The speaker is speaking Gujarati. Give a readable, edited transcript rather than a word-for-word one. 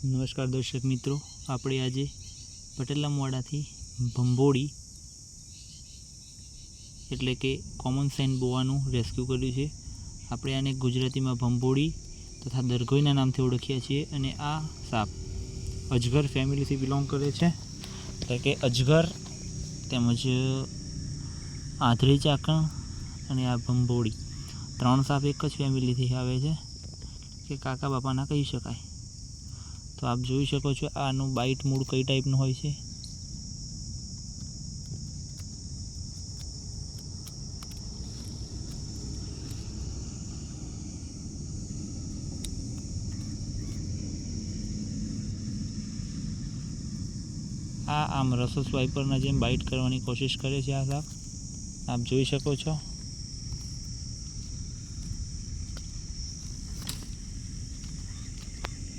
નમસ્કાર દર્શક મિત્રો, આપણે આજે પટેલના મોડાથી ભંભોળી એટલે કે કોમન સાઇન બોવાનું રેસ્ક્યુ કર્યું છે. આપણે આને ગુજરાતીમાં ભંભોળી તથા દરઘોઈના નામથી ઓળખીએ છીએ. અને આ સાપ અજગર ફેમિલીથી બિલોંગ કરે છે, એટલે કે અજગર તેમજ આંધળી ચાકણ અને આ ભંભોળી ત્રણ સાપ એક જ ફેમિલીથી આવે છે, કે કાકા બાપાના કહી શકાય. તો આપ જોઈ શકો છો આનું બાઇટ મૂળ કઈ ટાઈપનું હોય છે. આ આમ રસસ વાઇપરના જેમ બાઇટ કરવાની કોશિશ કરે છે આ સાપ, આપ જોઈ શકો છો.